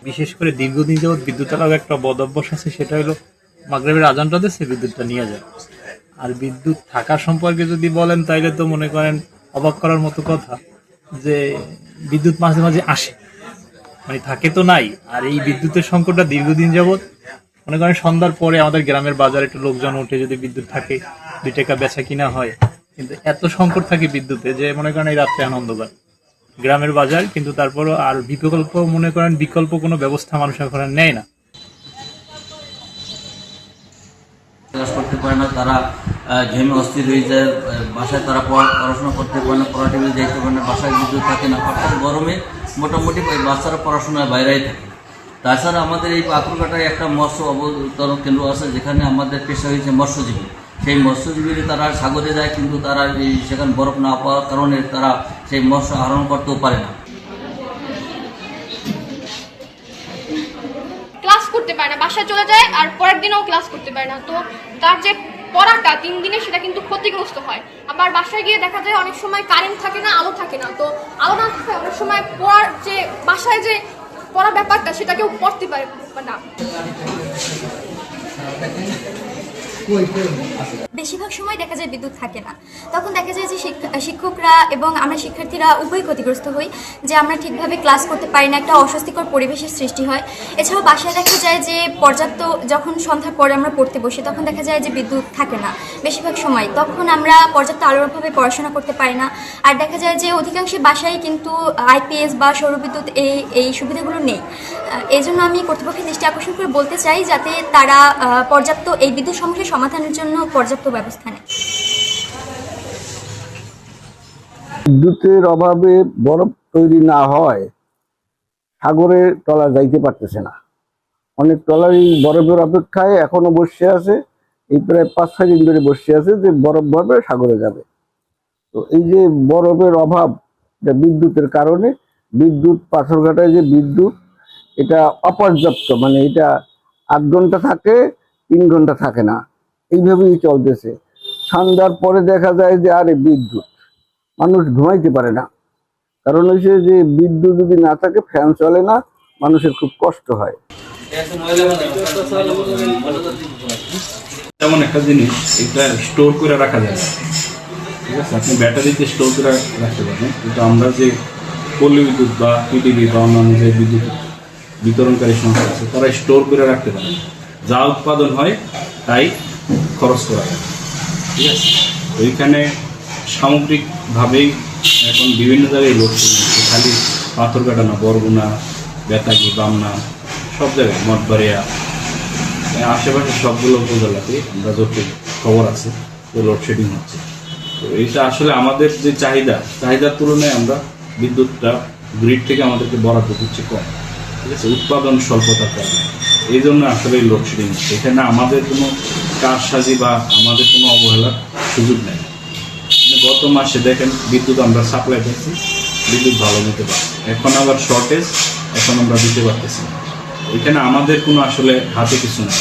বিশেষ করে দীর্ঘদিন যাবৎ বিদ্যুৎ চালানোর একটা বদ অভ্যাস আছে, সেটা হলো মাগরিবের আজানটা দিচ্ছে বিদ্যুৎটা নিয়ে যায়। আর বিদ্যুৎ থাকা সম্পর্কে যদি বলেন তাইলে তো মনে করেন অবাক করার মতো কথা যে বিদ্যুৎ মাঝে মাঝে আসে, মানে থাকে তো নাই। আর এই বিদ্যুতের সংকটটা দীর্ঘদিন যাবৎ, মনে করেন সন্ধ্যার পরে আমাদের গ্রামের বাজারে একটু লোকজন উঠে, যদি বিদ্যুৎ থাকে 2 টাকা বেচা কিনা হয়, কিন্তু এত সংকট থাকে বিদ্যুতে যে মনে করেন এই রাত্রে অন্ধকার গ্রামের বাজার। কিন্তু তারপরও আর বিকল্প মনে করেন বিকল্প কোনো ব্যবস্থা মানুষ এখন আর নেয় না। ক্লাস করতে পারে না, তারা ঘেমে অস্থির হয়ে যায়, বাসায় তারা পড়াশোনা করতে পারে না, পড়া টেবিলে যেতে পারে না, বাসায় বিদ্যুৎ থাকে না। অর্থাৎ গরমে মোটামুটি বাচ্চারা পড়াশোনায় বাইরেই থাকে। তাছাড়া আমাদের এই পাথরঘাটায় একটা মৎস্য অবতরণ কেন্দ্র আছে, যেখানে আমাদের পেশা হয়েছে মৎস্যজীবী। সেই মৎস্যজীবীরা তারা সাগরে যায়, কিন্তু তারা সেখানে বরফ না পাওয়ার কারণে তারা সেই মৎস্য আহরণ করতেও পারে না। ক্লাস করতে পারে না, বাসায় চলে যায় আর পরের দিনও ক্লাস করতে পারে না। তো তার যে পড়াটা 3 দিনে সেটা কিন্তু ক্ষতিগ্রস্ত হয়। আবার বাসায় গিয়ে দেখা যায় অনেক সময় কারেন্ট থাকে না, আলো থাকে না। তো আলো না থাকে অনেক সময় পড়ার যে বাসায় যে পড়া ব্যাপারটা সেটা কেউ পড়তে পারে না। বেশিরভাগ সময় দেখা যায় বিদ্যুৎ থাকে না, তখন দেখা যায় যে শিক্ষকরা এবং আমরা শিক্ষার্থীরা উভয় ক্ষতিগ্রস্ত হই, যে আমরা ঠিকভাবে ক্লাস করতে পারি না, একটা অস্বস্তিকর পরিবেশের সৃষ্টি হয়। এছাড়াও বাসায় দেখা যায় যে পর্যাপ্ত, যখন সন্ধ্যার পরে আমরা পড়তে বসি তখন দেখা যায় যে বিদ্যুৎ থাকে না বেশিরভাগ সময়, তখন আমরা পর্যাপ্ত আলোরভাবে পড়াশোনা করতে পারি না। আর দেখা যায় যে অধিকাংশ বাসায় কিন্তু আইপিএস বা সৌরবিদ্যুৎ এই সুবিধাগুলো নেই। এই জন্য আমি কর্তৃপক্ষের দৃষ্টি আকর্ষণ করে বলতে চাই যাতে তারা পর্যাপ্ত এই বিদ্যুৎ সমস্যা সমাধানের জন্য পর্যাপ্ত ব্যবস্থা নেয়। বিদ্যুতের অভাবে বরফ তৈরি না হয় সাগরে ট্রলার যাইতে পারতেছে না। অনেক ট্রলারই বরফের অপেক্ষায় এখনো বসে আছে, এই প্রায় 5-6 দিন ধরে বসে আছে যে বরফ ভরবে সাগরে যাবে। তো এই যে বরফের অভাব, এটা বিদ্যুতের কারণে। বিদ্যুৎ পাথরঘাটায় যে বিদ্যুৎ, এটা অপর্যাপ্ত, মানে এটা 8 ঘন্টা থাকে, 3 ঘন্টা থাকে না, এইভাবেই চলতেছে। সন্ধ্যার পরে দেখা যায় যে আরে বিদ্যুৎ, মানুষ ঘুমাইতে পারে না। কারণ হচ্ছে যে বিদ্যুৎ যদি না থাকে, ফ্যান চলে না, মানুষের খুব কষ্ট হয়। তেমন একটা জিনিস, এটা স্টোর করে রাখা যায়, ঠিক আছে? আপনি ব্যাটারিতে স্টোর করে রাখতে পারেন, কিন্তু আমরা যে পল্লী বিদ্যুৎ বা পিডিবি বা অন্যান্য যে বিদ্যুৎ বিতরণকারী সংস্থা আছে, তারা স্টোর করে রাখতে পারে। যা উৎপাদন হয় তাই খরচ করা যায়, ঠিক আছে? ওইখানে সামগ্রিকভাবেই এখন বিভিন্ন জায়গায় লোডশেডিং হচ্ছে, খালি পাথরঘাটা না, বরগুনা, বেতাগি, বামনা, সব জায়গায়, মঠবাড়িয়া, আশেপাশে সবগুলো উপজেলাতে আমরা যত খবর আছে যে লোডশেডিং হচ্ছে। তো এইটা আসলে আমাদের যে চাহিদার তুলনায় আমরা বিদ্যুৎটা গ্রিড থেকে আমাদেরকে বরাদ্দ দিচ্ছে কম, ঠিক আছে? উৎপাদন স্বল্পতার কারণে এই জন্য আসলে লোডশেডিং হচ্ছে। এখানে আমাদের কোনো কারসাজি বা আমাদের কোনো অবহেলার সুযোগ নেই। গত মাসে দেখেন বিদ্যুৎ আমরা সাপ্লাই করছি, বিদ্যুৎ ভালো নিতে পারি, এখন আবার শর্টেজ, এখন আমরা দিতে পারতেছি না। এখানে আমাদের কোনো আসলে হাতে কিছু নেই।